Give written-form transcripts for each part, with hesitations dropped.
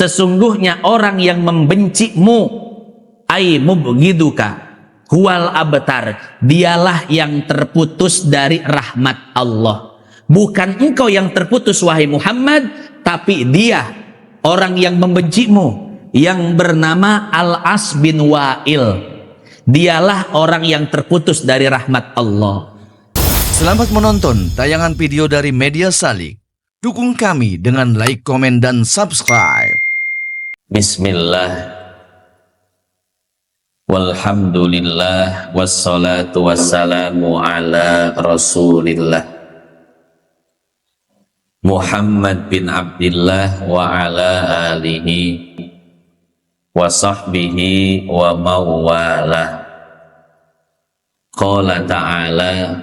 sesungguhnya orang yang membencimu, ai mubghiduka huwal abtar, dialah yang terputus dari rahmat Allah. Bukan engkau yang terputus wahai Muhammad, tapi dia orang yang membencimu, yang bernama Al-As bin Wa'il. Dialah orang yang terputus dari rahmat Allah. Selamat menonton tayangan video dari Media Salik. Dukung kami dengan like, komen, dan subscribe. Bismillah, walhamdulillah, wassalatu wassalamu ala rasulillah Muhammad bin Abdillah wa ala alihi wa sahbihi wa mawalah. Qala ta'ala,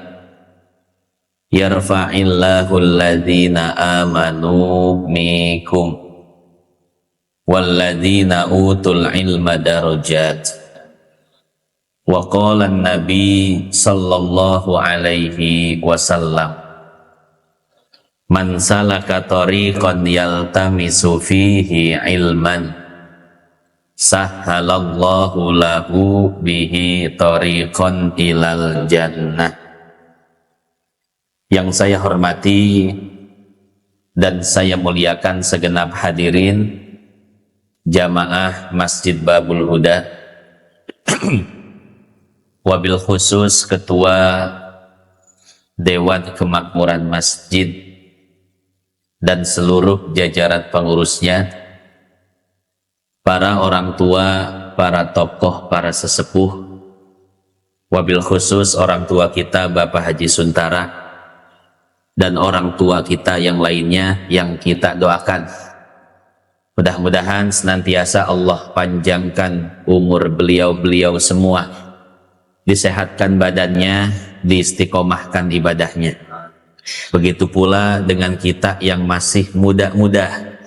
yarfa'illahu alladhina amanu minkum walladhina utul ilma darajat. Wa qala an-nabi sallallahu alaihi wasallam, man salaka tariqan yaltamisu fihi ilman sahhalallahu lahu bihi tariqan ilal jannah. Yang saya hormati dan saya muliakan segenap hadirin jamaah Masjid Babul Huda, wabil khusus Ketua Dewan Kemakmuran Masjid dan seluruh jajaran pengurusnya, para orang tua, para tokoh, para sesepuh, wabil khusus orang tua kita Bapak Haji Suntara, dan orang tua kita yang lainnya yang kita doakan. Mudah-mudahan senantiasa Allah panjangkan umur beliau-beliau semua, disehatkan badannya, diistiqomahkan ibadahnya. Begitu pula dengan kita yang masih muda-muda.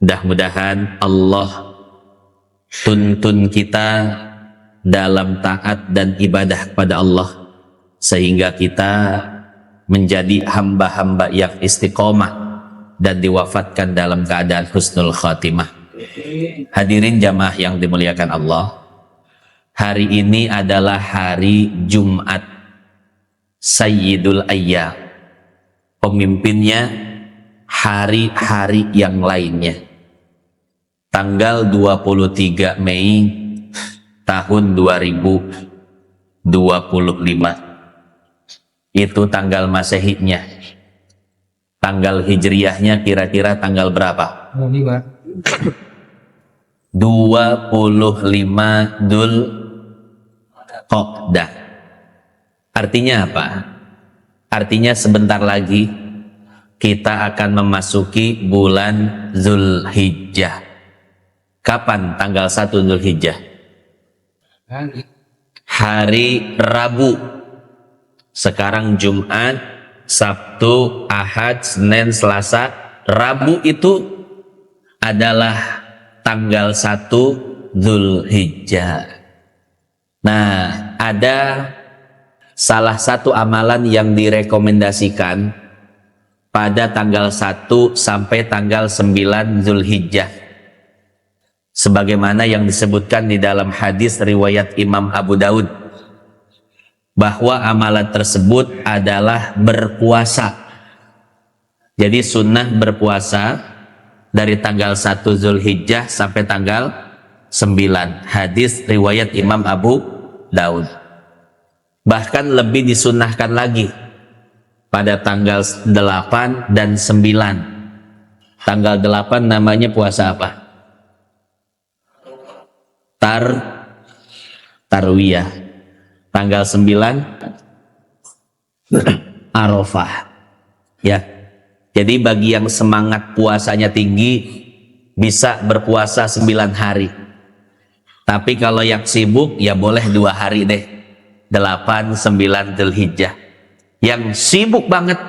Mudah-mudahan Allah tuntun kita dalam taat dan ibadah kepada Allah, sehingga kita menjadi hamba-hamba yang istiqomah dan diwafatkan dalam keadaan husnul khatimah. Hadirin jamaah yang dimuliakan Allah, hari ini adalah hari Jumat Sayyidul Ayyam, pemimpinnya hari-hari yang lainnya. Tanggal 23 Mei tahun 2025 itu tanggal Masehinya. Tanggal Hijriyahnya kira-kira tanggal berapa? 25 Dzul Qa'dah. Artinya apa? Artinya sebentar lagi kita akan memasuki bulan Zulhijjah. Kapan tanggal 1 Zulhijjah? Hari Rabu. Sekarang Jumat, Sabtu, Ahad, Senin, Selasa, Rabu itu adalah tanggal 1 Zulhijjah. Nah, ada salah satu amalan yang direkomendasikan pada tanggal 1 sampai tanggal 9 Zulhijjah, sebagaimana yang disebutkan di dalam hadis riwayat Imam Abu Daud, bahwa amalan tersebut adalah berpuasa. Jadi sunnah berpuasa dari tanggal 1 Zulhijjah sampai tanggal 9. Hadis riwayat Imam Abu Daud. Bahkan lebih disunnahkan lagi pada tanggal 8 dan 9. Tanggal 8 namanya puasa apa? Tarwiyah. Tanggal 9 Arafah. Ya. Jadi bagi yang semangat puasanya tinggi bisa berpuasa 9 hari. Tapi kalau yang sibuk ya boleh 2 hari deh. 8, 9 Dzulhijjah. Yang sibuk banget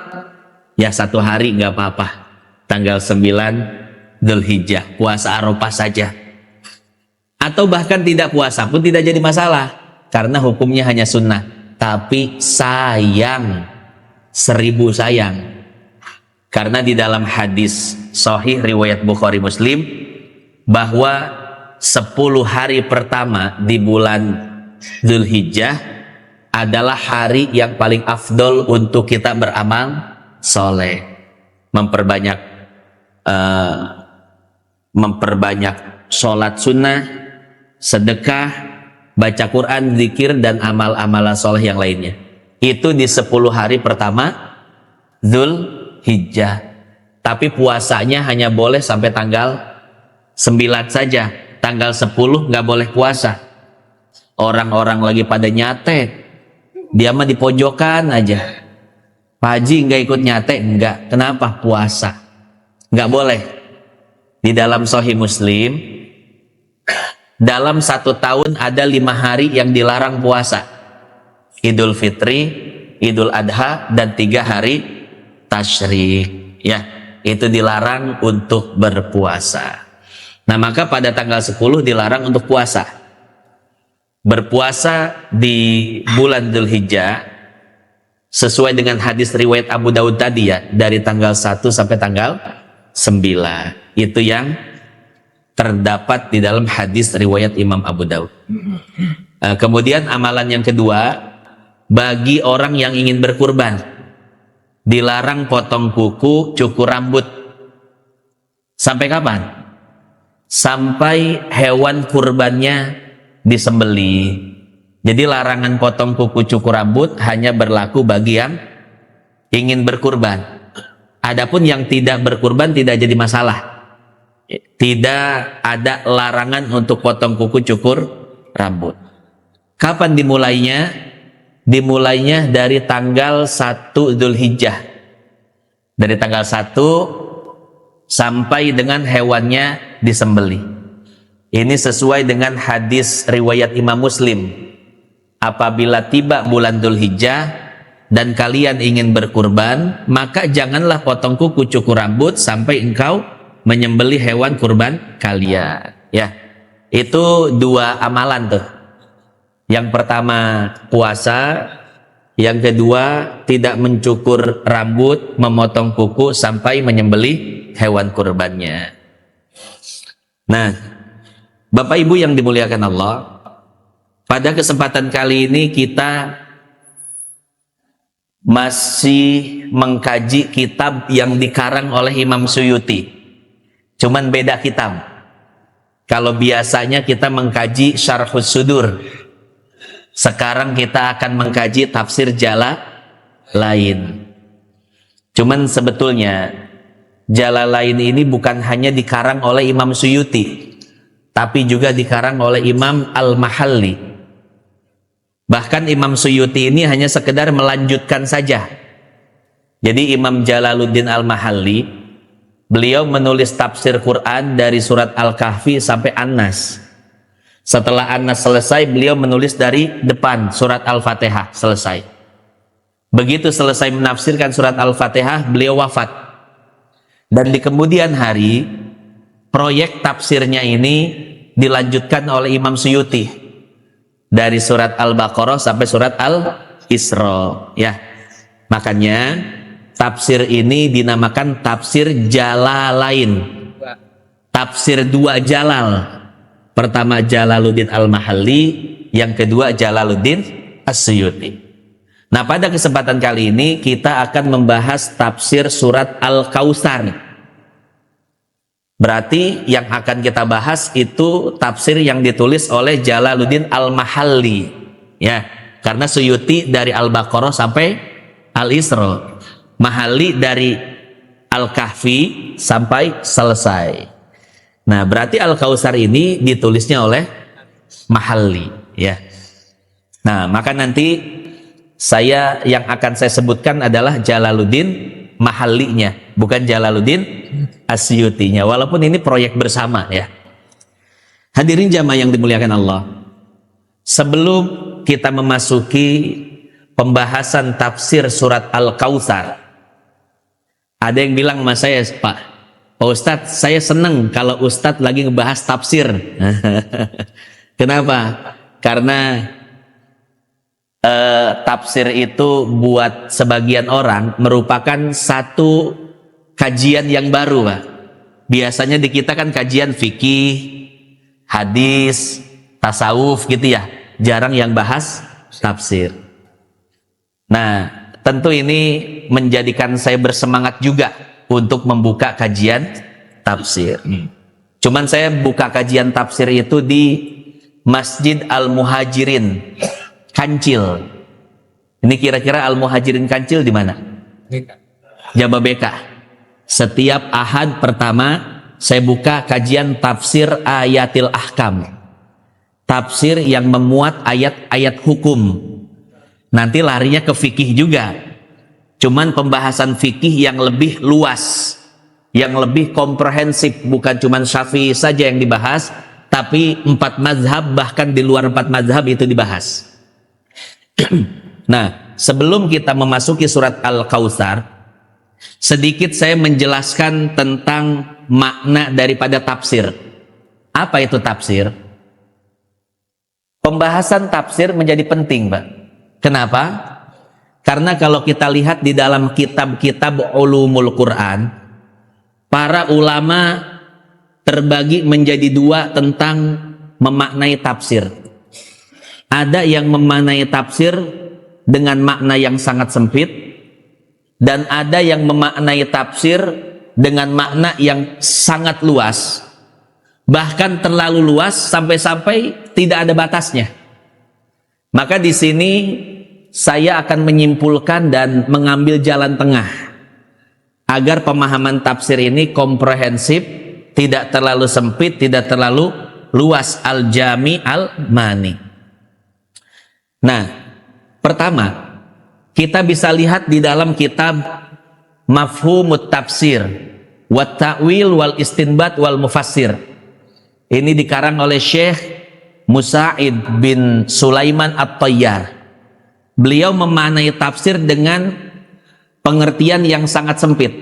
ya 1 hari nggak apa-apa. Tanggal 9 Dzulhijjah, puasa Arafah saja. Atau bahkan tidak puasa pun tidak jadi masalah, karena hukumnya hanya sunnah. Tapi sayang, 1000 sayang, karena di dalam hadis sahih riwayat Bukhari Muslim, bahwa 10 hari pertama di bulan Dzulhijjah adalah hari yang paling afdol untuk kita beramal soleh, memperbanyak sholat sunnah, sedekah, baca Quran, zikir, dan amal-amal soleh yang lainnya. Itu di 10 hari pertama Dzulhijjah. Tapi puasanya hanya boleh sampai tanggal 9 saja. Tanggal 10 nggak boleh puasa. Orang-orang lagi pada nyatet, dia mah di pojokan aja. Pak Haji nggak ikut nyatet, enggak. Kenapa? Puasa. Nggak boleh. Di dalam Sahih Muslim, dalam 1 tahun ada 5 hari yang dilarang puasa. Idul Fitri, Idul Adha, dan 3 hari Tasyrik. Ya, itu dilarang untuk berpuasa. Nah, maka pada tanggal 10 dilarang untuk puasa. Berpuasa di bulan Dzulhijjah sesuai dengan hadis riwayat Abu Daud tadi ya, dari tanggal 1 sampai tanggal 9. Itu yang terdapat di dalam hadis riwayat Imam Abu Daud. Kemudian amalan yang kedua, bagi orang yang ingin berkurban, dilarang potong kuku, cukur rambut. Sampai kapan? Sampai hewan kurbannya disembeli. Jadi larangan potong kuku, cukur rambut hanya berlaku bagi yang ingin berkurban. Adapun yang tidak berkurban tidak jadi masalah. Tidak ada larangan untuk potong kuku, cukur rambut. Kapan dimulainya? Dimulainya dari tanggal 1 Dzulhijjah. Dari tanggal 1 sampai dengan hewannya disembeli. Ini sesuai dengan hadis riwayat Imam Muslim. Apabila tiba bulan Dzulhijjah dan kalian ingin berkurban, maka janganlah potong kuku, cukur rambut sampai engkau menyembeli hewan kurban kalian. Ya, itu 2 amalan tuh. Yang pertama puasa, yang kedua tidak mencukur rambut, memotong kuku sampai menyembeli hewan kurbannya. Nah, Bapak Ibu yang dimuliakan Allah, pada kesempatan kali ini kita masih mengkaji kitab yang dikarang oleh Imam Suyuti. Cuman beda kitab. Kalau biasanya kita mengkaji Syarhus Sudur, sekarang kita akan mengkaji tafsir Jalalain. Cuman sebetulnya Jalalain ini bukan hanya dikarang oleh Imam Suyuti, tapi juga dikarang oleh Imam Al-Mahalli. Bahkan Imam Suyuti ini hanya sekedar melanjutkan saja. Jadi Imam Jalaluddin Al-Mahalli, beliau menulis tafsir Quran dari surat Al-Kahfi sampai An-Nas. Setelah An-Nas selesai, beliau menulis dari depan surat Al-Fatihah selesai. Begitu selesai menafsirkan surat Al-Fatihah, beliau wafat. Dan di kemudian hari, proyek tafsirnya ini dilanjutkan oleh Imam Suyuti dari surat Al-Baqarah sampai surat Al-Isra. Ya, makanya tafsir ini dinamakan tafsir Jalalain. Tafsir 2 Jalal. Pertama Jalaluddin Al-Mahalli, yang kedua Jalaluddin As-Suyuti. Nah, pada kesempatan kali ini kita akan membahas tafsir surat Al-Kautsar. Berarti yang akan kita bahas itu tafsir yang ditulis oleh Jalaluddin Al-Mahalli. Ya, karena Suyuti dari Al-Baqarah sampai Al-Isra. Mahalli dari Al-Kahfi sampai selesai. Nah, berarti Al-Kautsar ini ditulisnya oleh Mahalli, ya. Nah, maka nanti yang akan saya sebutkan adalah Jalaluddin Mahallinya, bukan Jalaluddin As-Suyutinya, walaupun ini proyek bersama ya. Hadirin jamaah yang dimuliakan Allah, sebelum kita memasuki pembahasan tafsir surat Al-Kautsar, ada yang bilang sama saya, Pak Ustadz, saya seneng kalau Ustadz lagi ngebahas tafsir. Kenapa? Karena tafsir itu buat sebagian orang merupakan satu kajian yang baru, Pak. Biasanya di kita kan kajian fikih, hadis, tasawuf gitu ya. Jarang yang bahas tafsir. Nah, tentu ini menjadikan saya bersemangat juga untuk membuka kajian tafsir. Cuman saya buka kajian tafsir itu di Masjid Al-Muhajirin Kancil. Ini kira-kira Al-Muhajirin Kancil di mana? Jababeka. Setiap Ahad pertama saya buka kajian tafsir ayatil ahkam. Tafsir yang memuat ayat-ayat hukum. Nanti larinya ke fikih juga. Cuman pembahasan fikih yang lebih luas, yang lebih komprehensif, bukan cuman Syafi'i saja yang dibahas, tapi 4 mazhab, bahkan di luar 4 mazhab itu dibahas. Nah, sebelum kita memasuki surat Al-Kautsar, sedikit saya menjelaskan tentang makna daripada tafsir. Apa itu tafsir? Pembahasan tafsir menjadi penting, Pak. Kenapa? Karena kalau kita lihat di dalam kitab-kitab ulumul Quran, para ulama terbagi menjadi 2 tentang memaknai tafsir. Ada yang memaknai tafsir dengan makna yang sangat sempit, dan ada yang memaknai tafsir dengan makna yang sangat luas, bahkan terlalu luas sampai-sampai tidak ada batasnya. Maka di sini saya akan menyimpulkan dan mengambil jalan tengah agar pemahaman tafsir ini komprehensif, tidak terlalu sempit, tidak terlalu luas, al-jami al-mani. Nah, pertama, kita bisa lihat di dalam kitab Mafhumut Tafsir wa Ta'wil wal Istinbat wal Mufassir. Ini dikarang oleh Syekh Musa'id bin Sulaiman At-Tayyar. Beliau memaknai tafsir dengan pengertian yang sangat sempit.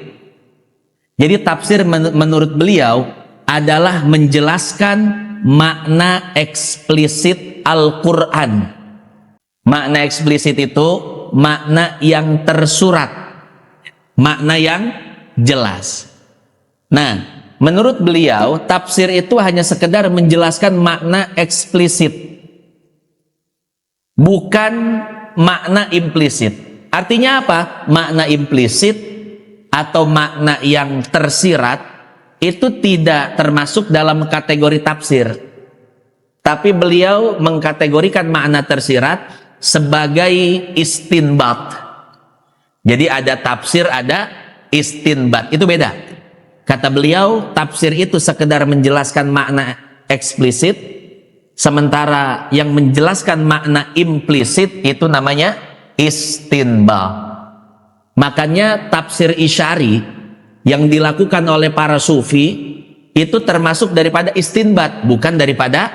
Jadi tafsir menurut beliau adalah menjelaskan makna eksplisit Al-Quran. Makna eksplisit itu makna yang tersurat, makna yang jelas. Nah, menurut beliau tafsir itu hanya sekedar menjelaskan makna eksplisit, bukan makna implisit. Artinya apa? Makna implisit atau makna yang tersirat itu tidak termasuk dalam kategori tafsir. Tapi beliau mengkategorikan makna tersirat sebagai istinbat. Jadi ada tafsir, ada istinbat. Itu beda. Kata beliau, tafsir itu sekedar menjelaskan makna eksplisit, sementara yang menjelaskan makna implisit itu namanya istinbat. Makanya tafsir isyari yang dilakukan oleh para sufi itu termasuk daripada istinbat, bukan daripada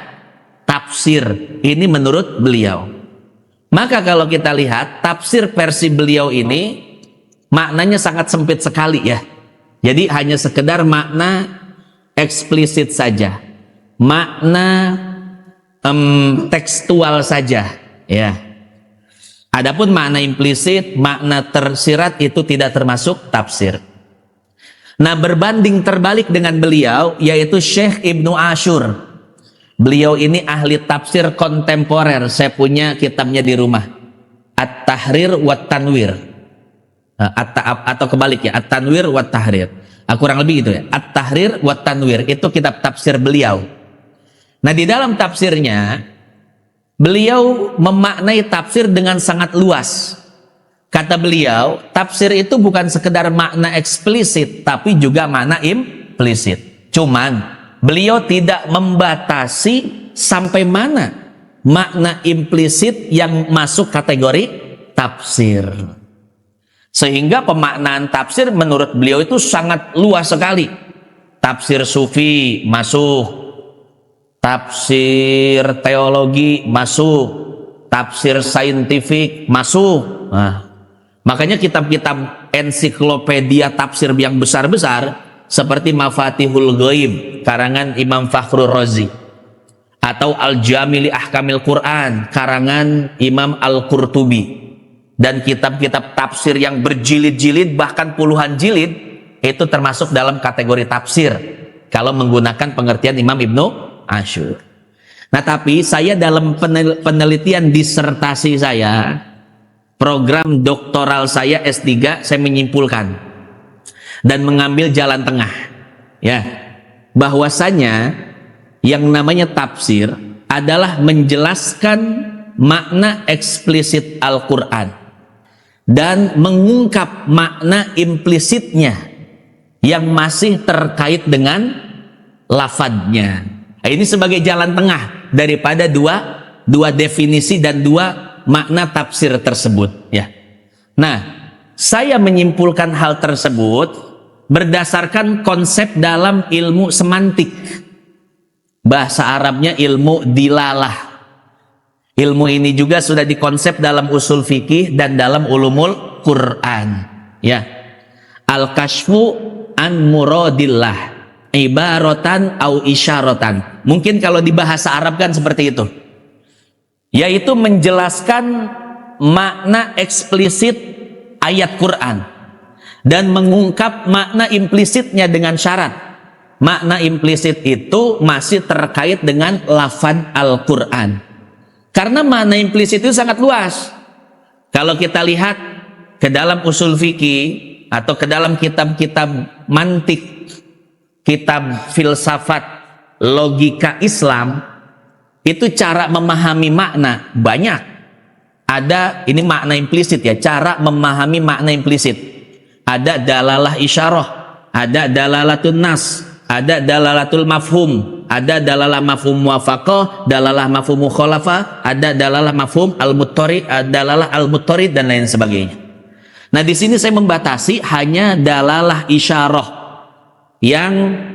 tafsir. Ini menurut beliau. Maka kalau kita lihat tafsir versi beliau ini maknanya sangat sempit sekali ya. Jadi hanya sekedar makna eksplisit saja, makna tekstual saja ya. Adapun makna implisit, makna tersirat itu tidak termasuk tafsir. Nah, berbanding terbalik dengan beliau yaitu Syekh Ibnu Ashur. Beliau ini ahli tafsir kontemporer. Saya punya kitabnya di rumah, At-Tahrir wa Tanwir. Atau kebalik ya, At-Tanwir wa Tahrir. Kurang lebih gitu ya. At-Tahrir wa Tanwir itu kitab tafsir beliau. Nah, di dalam tafsirnya beliau memaknai tafsir dengan sangat luas. Kata beliau, tafsir itu bukan sekedar makna eksplisit, tapi juga makna implisit. Cuman beliau tidak membatasi sampai mana makna implisit yang masuk kategori tafsir. Sehingga pemaknaan tafsir menurut beliau itu sangat luas sekali. Tafsir sufi masuk, tafsir teologi masuk, tafsir saintifik masuk. Nah, makanya kitab-kitab ensiklopedia tafsir yang besar-besar seperti Mafatihul Ghaib karangan Imam Fakhrur Razi, atau Al-Jami' li Ahkamil Quran karangan Imam Al-Qurtubi, dan kitab-kitab tafsir yang berjilid-jilid bahkan puluhan jilid itu termasuk dalam kategori tafsir. kalau menggunakan pengertian Imam Ibnu Ashur. Nah, tapi saya dalam penelitian disertasi saya, program doktoral saya S3, saya menyimpulkan dan mengambil jalan tengah, ya, bahwasanya yang namanya tafsir adalah menjelaskan makna eksplisit Al-Quran dan mengungkap makna implisitnya yang masih terkait dengan lafadznya. Nah, ini sebagai jalan tengah daripada dua definisi dan dua makna tafsir tersebut, ya. Nah, saya menyimpulkan hal tersebut berdasarkan konsep dalam ilmu semantik. Bahasa Arabnya ilmu dilalah. Ilmu ini juga sudah dikonsep dalam usul fikih dan dalam ulumul Quran, ya. Al-kashfu an muradillah ibaratan au isyaratan. Mungkin kalau di bahasa Arab kan seperti itu, yaitu menjelaskan makna eksplisit ayat Quran dan mengungkap makna implisitnya dengan syarat makna implisit itu masih terkait dengan lafaz Al-Quran. Karena makna implisit itu sangat luas. Kalau kita lihat ke dalam usul fikih atau ke dalam kitab-kitab mantik, kitab filsafat, logika Islam, itu cara memahami makna banyak. Ada, ini makna implisit ya, cara memahami makna implisit. Ada dalalah isyarah, ada dalalatun nas, ada dalalatul mafhum, ada dalalah mafhum muwafaqah, dalalah mafhum mukhalafah, ada dalalah mafhum al-muttarid, dalalah al-muttarid dan lain sebagainya. Nah, di sini saya membatasi hanya dalalah isyarah yang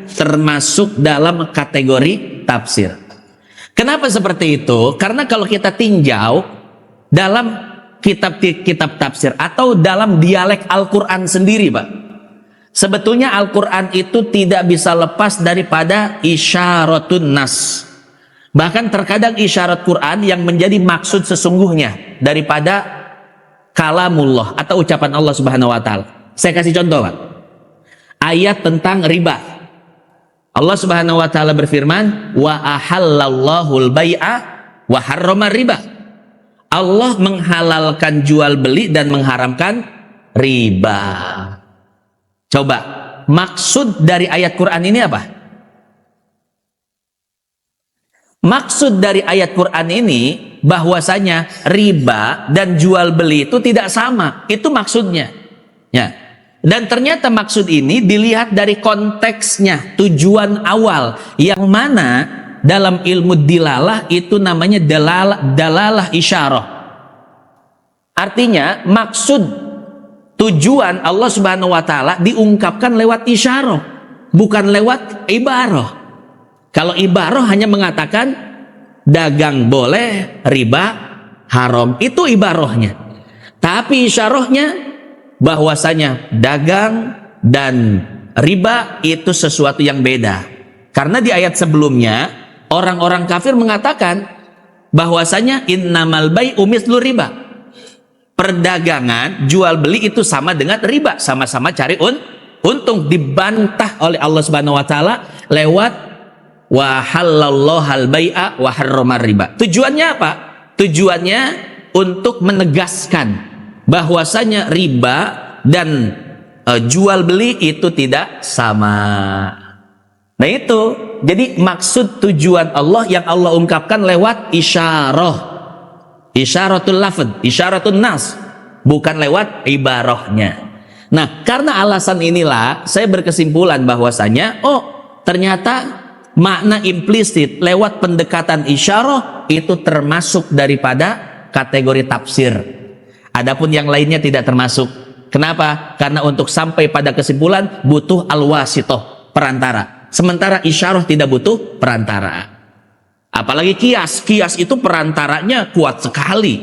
termasuk dalam kategori tafsir. Kenapa seperti itu? Karena kalau kita tinjau dalam kitab-kitab tafsir atau dalam dialek Al-Quran sendiri, Pak, sebetulnya Al-Quran itu tidak bisa lepas daripada isyaratun nas. Bahkan terkadang isyarat Quran yang menjadi maksud sesungguhnya daripada kalamullah atau ucapan Allah Subhanahu wa taala. Saya kasih contoh, Pak. Ayat tentang riba. Allah Subhanahu wa taala berfirman, "Wa ahallallahu al-bai'a wa harrama riba." Allah menghalalkan jual beli dan mengharamkan riba. Coba, maksud dari ayat Quran ini apa? Maksud dari ayat Quran ini bahwasanya riba dan jual beli itu tidak sama. Itu maksudnya. Ya. Dan ternyata maksud ini dilihat dari konteksnya, tujuan awal, yang mana dalam ilmu dilalah itu namanya dalalah isyarah. Artinya maksud tujuan Allah Subhanahu wa taala diungkapkan lewat isyarah, bukan lewat ibarah. Kalau ibarah hanya mengatakan dagang boleh, riba haram, itu ibarahnya. Tapi isyarahnya bahwasanya dagang dan riba itu sesuatu yang beda. Karena di ayat sebelumnya orang-orang kafir mengatakan bahwasanya innamal bai'u mithlu riba. Perdagangan, jual beli itu sama dengan riba, sama-sama cari untung. Dibantah oleh Allah Subhanahu wa taala lewat wa halallahu al-bai'a wa harrama riba. Tujuannya apa? Tujuannya untuk menegaskan bahwasanya riba dan jual beli itu tidak sama. Nah, itu jadi maksud tujuan Allah yang Allah ungkapkan lewat isyarah. Isyaratul lafad, isyaratun nas, bukan lewat ibarahnya. Nah, karena alasan inilah saya berkesimpulan bahwasanya ternyata makna implisit lewat pendekatan isyarah itu termasuk daripada kategori tafsir. Adapun yang lainnya tidak termasuk. Kenapa? Karena untuk sampai pada kesimpulan butuh al-wasithah, perantara. Sementara isyarah tidak butuh perantara. Apalagi kias itu perantaranya kuat sekali.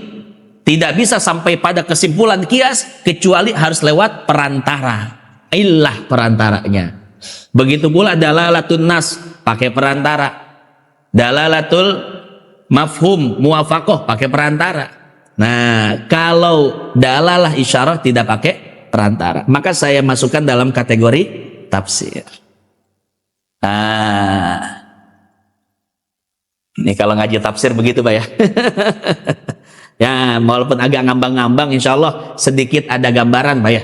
Tidak bisa sampai pada kesimpulan kias kecuali harus lewat perantara. Illah perantaranya. Begitu pula dalalatun nas pakai perantara. Dalalatul mafhum muwafaqah pakai perantara. Nah, kalau dalalah isyarah tidak pakai perantara, maka saya masukkan dalam kategori tafsir. Ah, ini kalau ngaji tafsir begitu Pak ya. Ya, walaupun agak ngambang-ngambang, insya Allah sedikit ada gambaran Pak ya.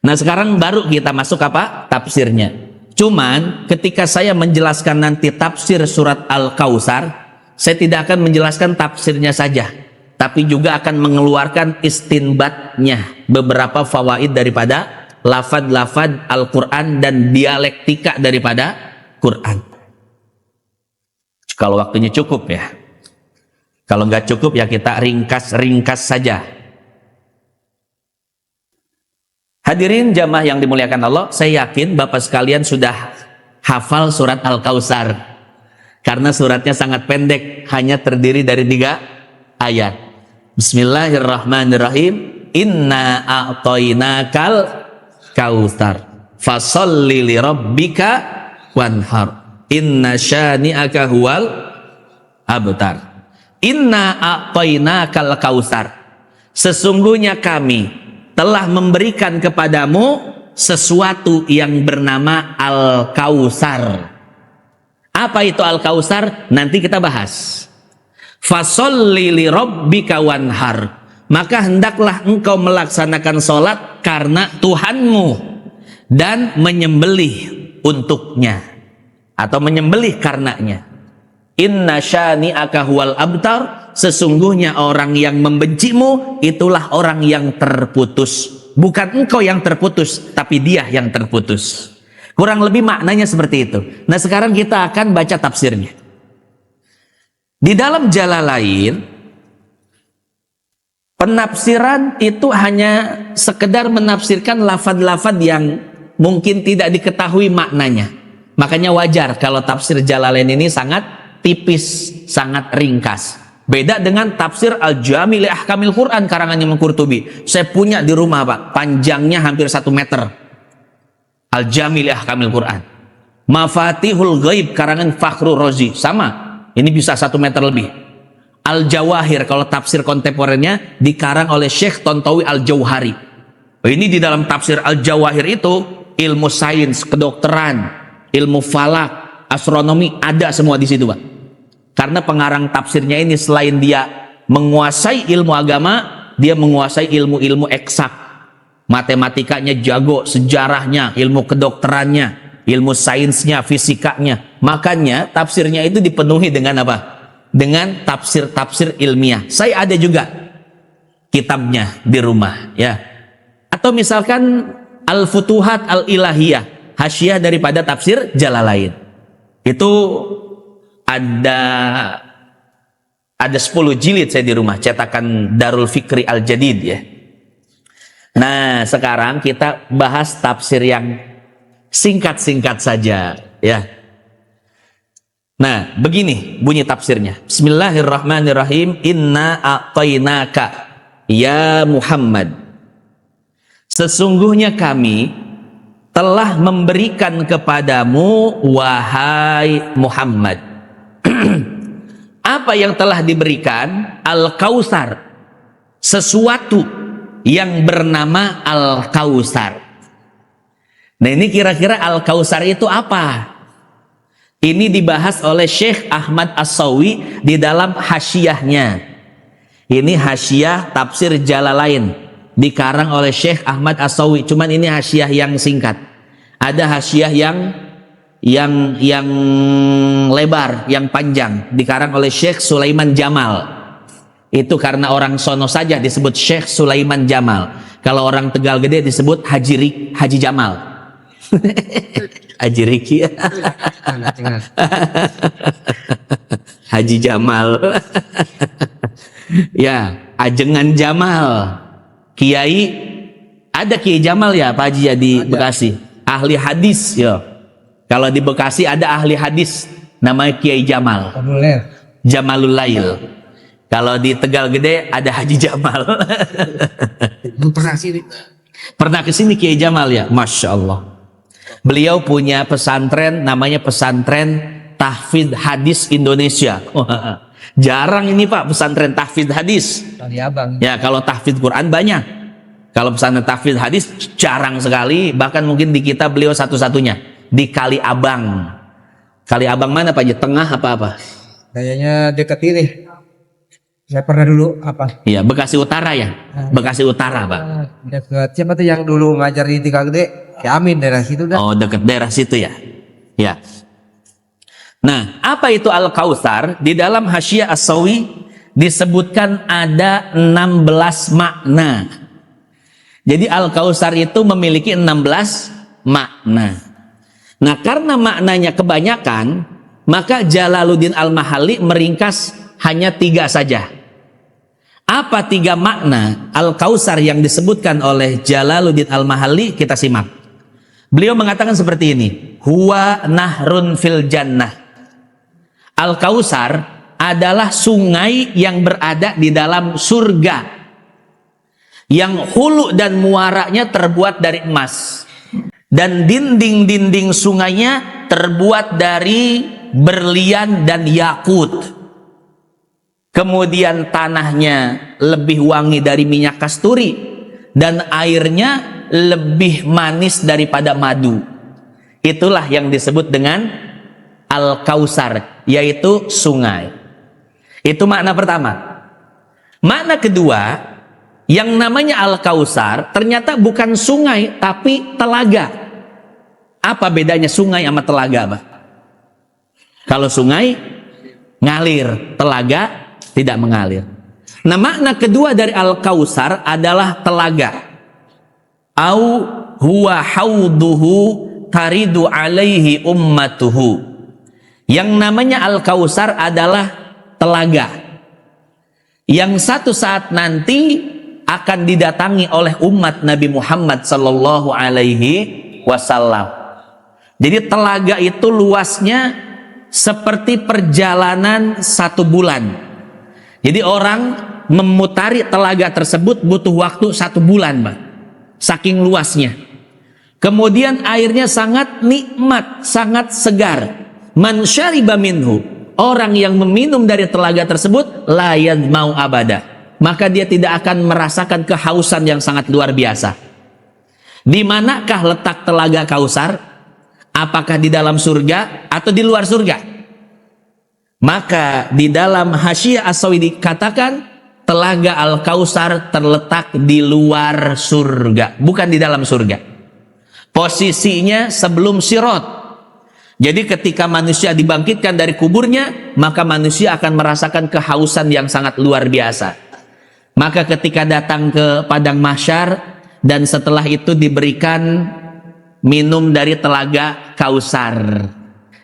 Nah sekarang baru kita masuk apa? Tafsirnya. Cuman ketika saya menjelaskan nanti tafsir surat Al-Kautsar, saya tidak akan menjelaskan tafsirnya saja, tapi juga akan mengeluarkan istinbatnya, beberapa fawaid daripada lafad-lafad Al-Quran dan dialektika daripada Quran. Kalau waktunya cukup ya. Kalau nggak cukup ya kita ringkas-ringkas saja. Hadirin jamaah yang dimuliakan Allah, saya yakin Bapak sekalian sudah hafal surat Al-Kautsar. Karena suratnya sangat pendek, hanya terdiri dari 3 ayat. Bismillahirrahmanirrahim. Inna a'tainakal kautsar. Fasholli li rabbika wanhar. Inna syani'aka huwal abtar. Inna a'tainakal kautsar. Sesungguhnya kami telah memberikan kepadamu sesuatu yang bernama Al-Kautsar. Apa itu Al-Kautsar? Nanti kita bahas. Fasholli li rabbika wanhar. Maka hendaklah engkau melaksanakan sholat karena Tuhanmu dan menyembelih untuknya atau menyembelih karenanya. Inna syani'aka huwal abtar. Sesungguhnya orang yang membencimu itulah orang yang terputus. Bukan engkau yang terputus, tapi dia yang terputus. Kurang lebih maknanya seperti itu. Nah sekarang kita akan baca tafsirnya. Di dalam Jalalain, penafsiran itu hanya sekedar menafsirkan lafad-lafad yang mungkin tidak diketahui maknanya. Makanya wajar kalau tafsir Jalalain ini sangat tipis, sangat ringkas. Beda dengan tafsir Al-Jami' li Ahkamil Quran karangan Imam Qurtubi. Saya punya di rumah Pak, panjangnya hampir 1 meter. Al-Jami' li Ahkamil Quran. Mafatihul Ghaib karangan Fakhrur Razi, sama. Ini bisa 1 meter lebih. Al-Jawahir kalau tafsir kontemporer,nya dikarang oleh Syekh Tontowi Al-Jauhari. Ini di dalam tafsir Al-Jawahir itu ilmu sains, kedokteran, ilmu falak, astronomi ada semua di situ Pak. Karena pengarang tafsirnya ini selain dia menguasai ilmu agama, dia menguasai ilmu-ilmu eksak. Matematikanya jago, sejarahnya, ilmu kedokterannya, ilmu sainsnya, fisikanya. Makanya tafsirnya itu dipenuhi dengan apa? Dengan tafsir-tafsir ilmiah. Saya ada juga kitabnya di rumah ya. Atau misalkan Al-Futuhat Al-Ilahiyah, hasyiah daripada tafsir Jalalain. Itu ada 10 jilid saya di rumah, cetakan Darul Fikri Al-Jadid ya. Nah, sekarang kita bahas tafsir yang singkat-singkat saja ya. Nah, begini bunyi tafsirnya. Bismillahirrahmanirrahim. Inna a'tainaka ya Muhammad. Sesungguhnya kami telah memberikan kepadamu wahai Muhammad. Apa yang telah diberikan? Al-Kautsar, sesuatu yang bernama Al-Kautsar. Nah ini kira-kira Al-Kautsar itu apa? Ini dibahas oleh Syekh Ahmad As-Sawi di dalam hasyiahnya. Ini hasyiah tafsir Jalalain, dikarang oleh Syekh Ahmad As-Sawi. Cuman ini hasyiah yang singkat. Ada hasyiah yang lebar, yang panjang, dikarang oleh Syekh Sulaiman Jamal. Itu karena orang sono saja disebut Syekh Sulaiman Jamal. Kalau orang Tegal Gede disebut Haji Jamal. Haji Riki. Haji Jamal. Ya, Ajengan Jamal. Kiai, ada Kiai Jamal ya Pak Haji ya di Bekasi. Ahli hadis ya. Kalau di Bekasi ada ahli hadis namanya Kiai Jamal. Jamalul Lail. Kalau di Tegal Gede ada Haji Jamal. Pernah kesini Kiai Jamal ya, Masya Allah. Beliau punya pesantren namanya Pesantren Tahfidz Hadis Indonesia. Jarang ini Pak pesantren tahfidz hadis. Ya kalau tahfidz Quran banyak. Kalau pesantren tahfidz hadis jarang sekali. Bahkan mungkin di kita beliau satu-satunya. di Kali Abang. Kali Abang mana Pak Haji? Tengah apa? Kayaknya dekat ini. Saya pernah dulu apa? Iya, Bekasi Utara ya. Bekasi Utara Pak. Dekat siapa tuh yang dulu ngajar di Tiga Gede? Ya Amin daerah situ dah. Oh, dekat daerah situ ya. Ya. Nah, apa itu Al-Kautsar? Di dalam Hasyiah As-Sawi disebutkan ada 16 makna. Jadi Al-Kautsar itu memiliki 16 makna. Nah, karena maknanya kebanyakan, maka Jalaluddin Al-Mahalli meringkas hanya 3 saja. Apa 3 makna Al-Kautsar yang disebutkan oleh Jalaluddin Al-Mahalli? Kita simak. Beliau mengatakan seperti ini. Huwa nahrun fil jannah. Al-Kautsar adalah sungai yang berada di dalam surga, yang hulu dan muaranya terbuat dari emas, dan dinding-dinding sungainya terbuat dari berlian dan yakut. Kemudian tanahnya lebih wangi dari minyak kasturi, dan airnya lebih manis daripada madu. Itulah yang disebut dengan Al-Kautsar, yaitu sungai. Itu makna pertama. Makna kedua, yang namanya Al-Kautsar ternyata bukan sungai tapi telaga. Apa bedanya sungai sama telaga, Pak? Kalau sungai ngalir, telaga tidak mengalir. Nah, makna kedua dari Al-Kautsar adalah telaga. Au huwa hauduhu taridu alaihi ummatuhu. Yang namanya Al-Kautsar adalah telaga yang satu saat nanti akan didatangi oleh umat Nabi Muhammad sallallahu alaihi wasallam. Jadi telaga itu luasnya seperti perjalanan 1 bulan. Jadi orang memutari telaga tersebut butuh waktu 1 bulan, Pak. Saking luasnya. Kemudian airnya sangat nikmat, sangat segar. Man syariba minhu, orang yang meminum dari telaga tersebut la yadmau abada, maka dia tidak akan merasakan kehausan yang sangat luar biasa. Di manakah letak telaga Kautsar? Apakah di dalam surga atau di luar surga? Maka di dalam Hasyiah As-Sawi dikatakan telaga Al-Kautsar terletak di luar surga, bukan di dalam surga. Posisinya sebelum Sirat. Jadi ketika manusia dibangkitkan dari kuburnya, maka manusia akan merasakan kehausan yang sangat luar biasa. Maka ketika datang ke padang mahsyar dan setelah itu diberikan minum dari telaga Kautsar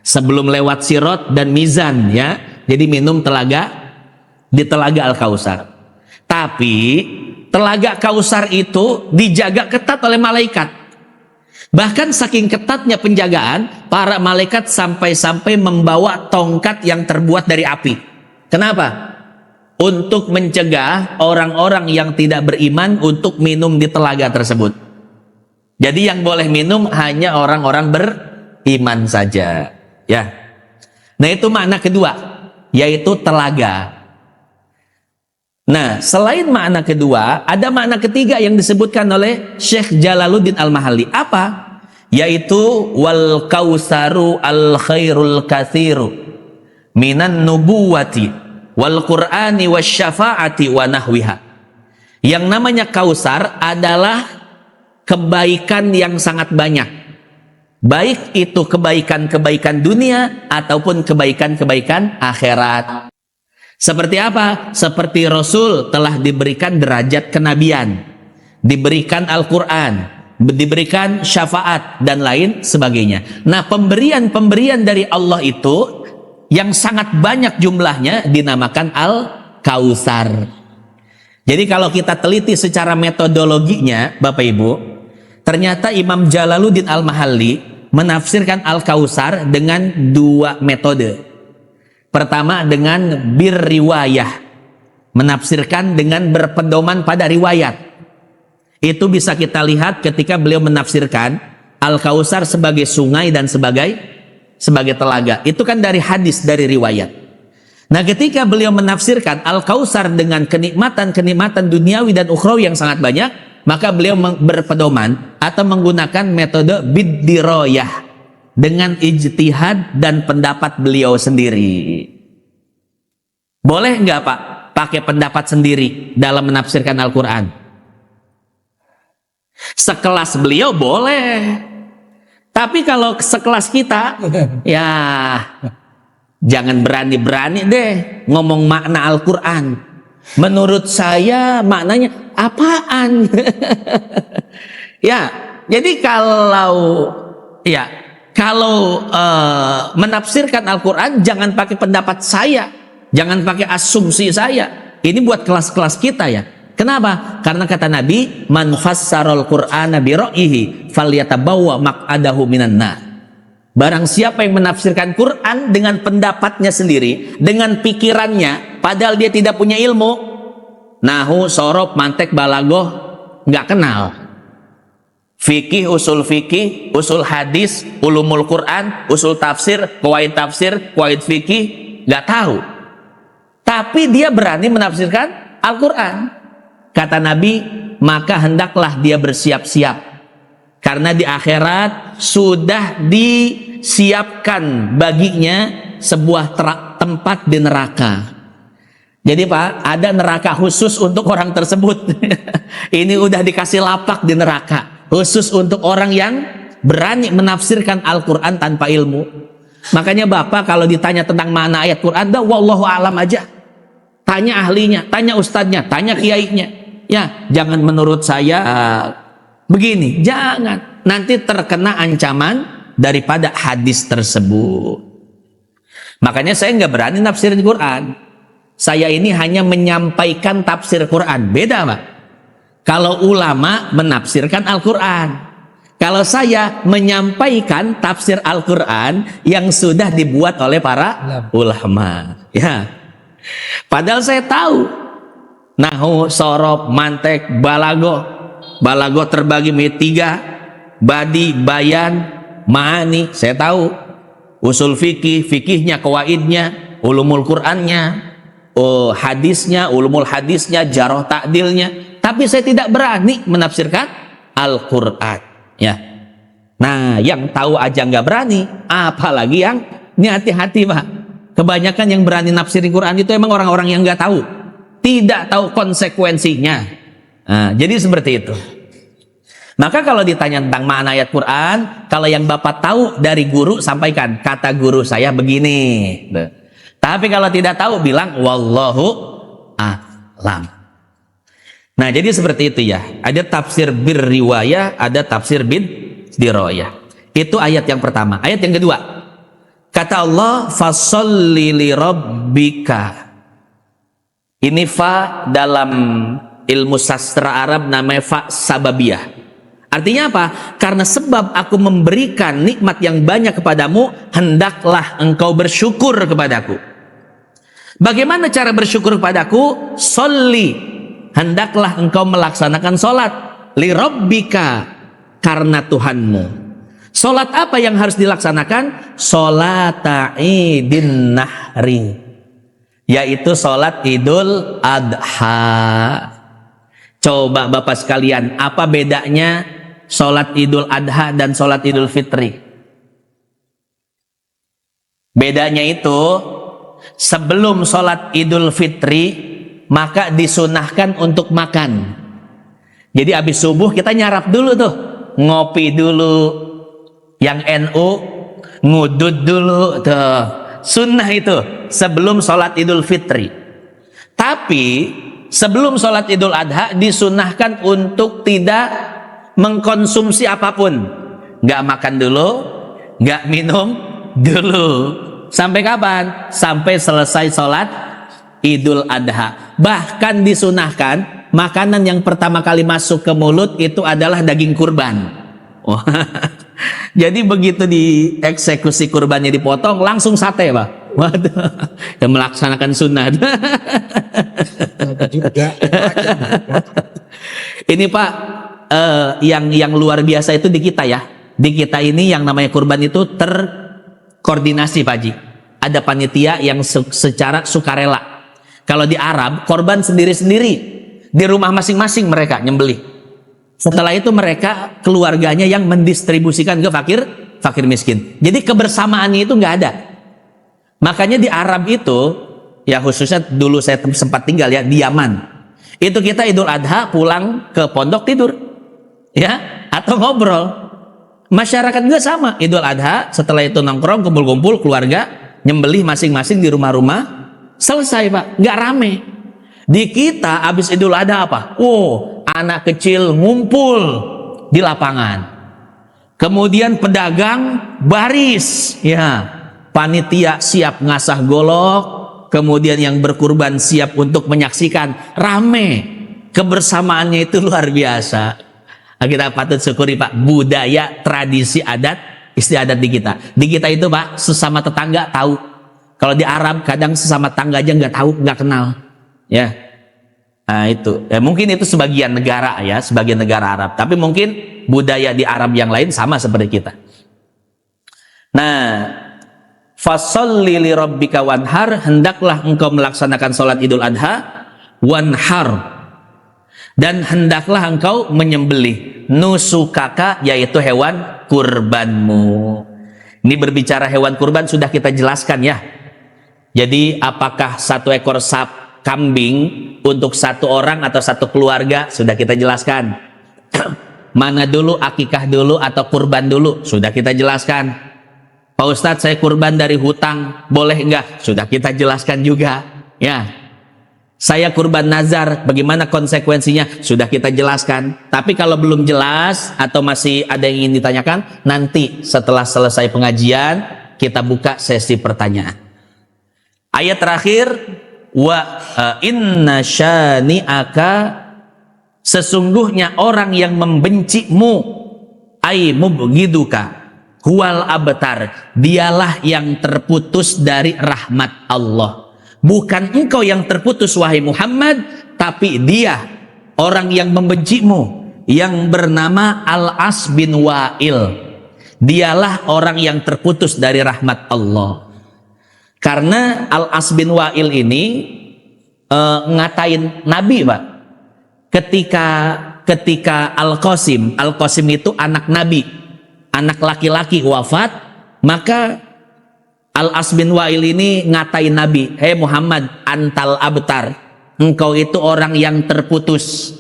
sebelum lewat Sirat dan Mizan, ya. Jadi minum di telaga Al-Kautsar. Tapi telaga Kautsar itu dijaga ketat oleh malaikat. Bahkan saking ketatnya penjagaan, para malaikat sampai-sampai membawa tongkat yang terbuat dari api. Kenapa? Untuk mencegah orang-orang yang tidak beriman untuk minum di telaga tersebut. Jadi yang boleh minum hanya orang-orang beriman saja. Ya. Nah, itu makna kedua, yaitu telaga. Nah, selain makna kedua, ada makna ketiga yang disebutkan oleh Syekh Jalaluddin Al-Mahalli. Apa? Yaitu wal kautsaru al khairul katsiru minan nubuwati wal qur'ani wasyafaati wa nahwiha. Yang namanya Kautsar adalah kebaikan yang sangat banyak. Baik itu kebaikan-kebaikan dunia ataupun kebaikan-kebaikan akhirat. Seperti apa? Seperti Rasul telah diberikan derajat kenabian, diberikan Al-Quran, diberikan syafaat, dan lain sebagainya. Nah, pemberian-pemberian dari Allah itu yang sangat banyak jumlahnya dinamakan Al-Kautsar. Jadi kalau kita teliti secara metodologinya, Bapak Ibu, ternyata Imam Jalaluddin Al-Mahalli menafsirkan Al-Kautsar dengan 2 metode. Pertama dengan birriwayah, menafsirkan dengan berpedoman pada riwayat. Itu bisa kita lihat ketika beliau menafsirkan Al-Kautsar sebagai sungai dan sebagai telaga. Itu kan dari hadis, dari riwayat. Nah, ketika beliau menafsirkan Al-Kautsar dengan kenikmatan-kenikmatan duniawi dan ukhrawi yang sangat banyak, maka beliau berpedoman atau menggunakan metode biddiroyah, dengan ijtihad dan pendapat beliau sendiri. Boleh nggak Pak pakai pendapat sendiri dalam menafsirkan Al-Quran? Sekelas beliau boleh. Tapi kalau sekelas kita, ya jangan berani-berani deh ngomong makna Al-Quran. Menurut saya maknanya apaan? Ya, jadi kalau menafsirkan Al-Quran jangan pakai pendapat saya, jangan pakai asumsi saya. Ini buat kelas-kelas kita ya. Kenapa? Karena kata Nabi, man fassarul Qur'ana bi ra'yihi falyatabawwa maq'adahu minan nar. Barang siapa yang menafsirkan Quran dengan pendapatnya sendiri, dengan pikirannya, padahal dia tidak punya ilmu, nahu, sorob, mantek, balagoh, nggak kenal. Fikih, usul hadis, ulumul Quran, usul tafsir, qawaid fikih, nggak tahu. Tapi dia berani menafsirkan Al-Quran. Kata Nabi, maka hendaklah dia bersiap-siap. Karena di akhirat sudah disiapkan baginya sebuah tempat di neraka. Jadi Pak, ada neraka khusus untuk orang tersebut. Ini udah dikasih lapak di neraka. Khusus untuk orang yang berani menafsirkan Al-Quran tanpa ilmu. Makanya Bapak kalau ditanya tentang makna ayat Quran, dah wallahu alam aja. Tanya ahlinya, tanya ustadznya, tanya kiainya. Ya, jangan menurut saya begini, jangan. Nanti terkena ancaman daripada hadis tersebut. Makanya saya nggak berani nafsirin Quran. Saya ini hanya menyampaikan tafsir Quran. Beda Pak. Kalau ulama menafsirkan Al-Quran. Kalau saya menyampaikan tafsir Al-Quran yang sudah dibuat oleh para ulama. Ya. Padahal saya tahu nahu, sorob, mantek, balagoh terbagi menjadi 3, badi, bayan, ma'ani, saya tahu. Usul fikihnya, qawaidnya, ulumul Qur'annya, hadisnya, ulumul hadisnya, jarh ta'dilnya. Tapi saya tidak berani menafsirkan Al-Quran. Ya. Nah, yang tahu aja nggak berani, apalagi yang ini hati-hati Pak. Kebanyakan yang berani nafsirin Quran itu emang orang-orang yang nggak tahu. Tidak tahu konsekuensinya. Nah, jadi seperti itu. Maka kalau ditanya tentang makna ayat Quran, kalau yang Bapak tahu dari guru, sampaikan, kata guru saya begini. Tapi kalau tidak tahu, bilang wallahu a'lam. Nah, jadi seperti itu ya. Ada tafsir bir riwayah, ada tafsir bin diroyah. Itu ayat yang pertama. Ayat yang kedua, kata Allah, fasholli li rabbika. Ini fa dalam ilmu sastra Arab namanya fa sababiyah. Artinya apa? Karena sebab aku memberikan nikmat yang banyak kepadamu, hendaklah engkau bersyukur kepadaku. Bagaimana cara bersyukur kepadaku? Sholli, hendaklah engkau melaksanakan sholat. Li rabbika, karena Tuhanmu. Sholat apa yang harus dilaksanakan? Sholat idin nahri, yaitu sholat Idul Adha. Coba Bapak sekalian, apa bedanya sholat Idul Adha dan sholat Idul Fitri? Bedanya itu, sebelum sholat Idul Fitri maka disunahkan untuk makan. Jadi habis subuh kita nyarap dulu tuh, ngopi dulu. Yang NU ngudud dulu tuh. Sunnah itu sebelum sholat Idul Fitri. Tapi sebelum sholat Idul Adha disunahkan untuk tidak mengkonsumsi apapun. Nggak makan dulu, nggak minum dulu. Sampai kapan? Sampai selesai sholat Idul Adha. Bahkan disunahkan makanan yang pertama kali masuk ke mulut itu adalah daging kurban. Jadi begitu dieksekusi kurbannya dipotong, langsung sate Pak. Waduh, yang melaksanakan sunnah. Ini Pak, yang luar biasa itu di kita ya. Di kita ini yang namanya kurban itu terkoordinasi Pak Haji. Ada panitia yang secara sukarela. Kalau di Arab, korban sendiri-sendiri di rumah masing-masing mereka nyembelih. Setelah itu mereka keluarganya yang mendistribusikan ke fakir miskin. Jadi kebersamaannya itu nggak ada. Makanya di Arab itu, ya khususnya dulu saya sempat tinggal ya di Yaman, itu kita Idul Adha pulang ke pondok tidur, ya, atau ngobrol. Masyarakat juga sama, Idul Adha setelah itu nongkrong, kumpul-kumpul keluarga, nyembelih masing-masing di rumah-rumah, selesai Pak, nggak rame. Di kita habis Idul Adha apa? Oh, anak kecil ngumpul di lapangan. Kemudian pedagang baris, ya, panitia siap ngasah golok, kemudian yang berkurban siap untuk menyaksikan, rame. Kebersamaannya itu luar biasa. Kita patut syukuri Pak, budaya, tradisi, adat, istiadat di kita. Di kita itu Pak, sesama tetangga tahu. Kalau di Arab kadang sesama tangga aja nggak tahu, nggak kenal. Ya, nah itu. Ya, mungkin itu sebagian negara ya, sebagian negara Arab. Tapi mungkin budaya di Arab yang lain sama seperti kita. Nah, fasholli li rabbika wanhar, hendaklah engkau melaksanakan sholat Idul Adha, wanhar, dan hendaklah engkau menyembelih nusukaka, yaitu hewan kurbanmu. Ini berbicara hewan kurban sudah kita jelaskan ya. Jadi apakah 1 ekor kambing untuk 1 orang atau 1 keluarga sudah kita jelaskan. Mana dulu, akikah dulu atau kurban dulu, sudah kita jelaskan. Pak Ustadz, saya kurban dari hutang, boleh enggak? Sudah kita jelaskan juga. Ya, saya kurban nazar, bagaimana konsekuensinya? Sudah kita jelaskan. Tapi kalau belum jelas atau masih ada yang ingin ditanyakan, nanti setelah selesai pengajian kita buka sesi pertanyaan. Ayat terakhir, wa inna syani'aka, sesungguhnya orang yang membencimu, ay mubghiduka, huwal abtar, dialah yang terputus dari rahmat Allah. Bukan engkau yang terputus wahai Muhammad, tapi dia orang yang membencimu, yang bernama Al-As bin Wa'il. Dialah orang yang terputus dari rahmat Allah. Karena Al-As bin Wa'il ini ngatain Nabi Pak. Ketika Al-Qasim itu anak Nabi, anak laki-laki wafat, maka Al-As bin Wa'il ini ngatain Nabi, hei Muhammad, antal abtar, engkau itu orang yang terputus.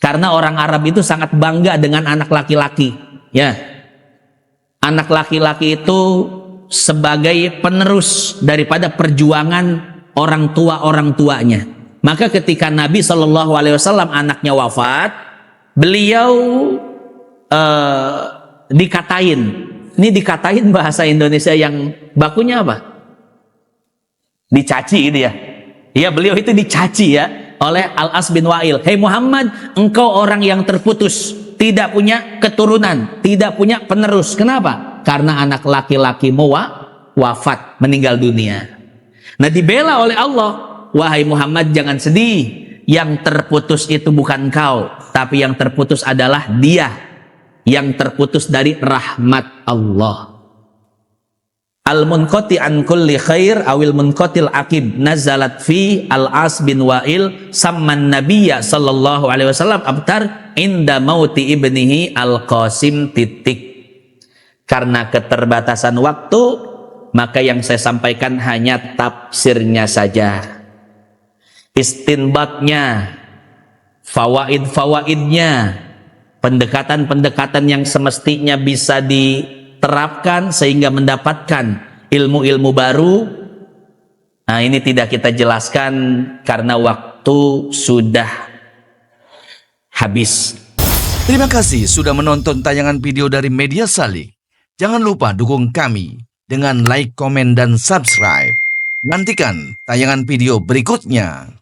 Karena orang Arab itu sangat bangga dengan anak laki-laki, ya. Anak laki-laki itu sebagai penerus daripada perjuangan orang tuanya. Maka ketika Nabi SAW anaknya wafat, beliau dikatain bahasa Indonesia yang bakunya apa? Dicaci gitu ya. Ya, beliau itu dicaci ya oleh Al-As bin Wa'il. Hei Muhammad, engkau orang yang terputus, tidak punya keturunan, tidak punya penerus. Kenapa? Karena anak laki-lakimu wafat, meninggal dunia. Nah, dibela oleh Allah, wahai Muhammad jangan sedih, yang terputus itu bukan kau, tapi yang terputus adalah dia, yang terputus dari rahmat Allah. Al-munqati an kulli khair awil munqatil aqib nazalat fi Al-As bin Wa'il samman nabiyya sallallahu alaihi wasallam abtar inda mauti ibnihi Al-Qasim titik. Karena keterbatasan waktu, maka yang saya sampaikan hanya tafsirnya saja. Istinbatnya, fawaid-fawaidnya, pendekatan-pendekatan yang semestinya bisa diterapkan sehingga mendapatkan ilmu-ilmu baru. Nah, ini tidak kita jelaskan karena waktu sudah habis. Terima kasih sudah menonton tayangan video dari Media Salik. Jangan lupa dukung kami dengan like, komen, dan subscribe. Nantikan tayangan video berikutnya.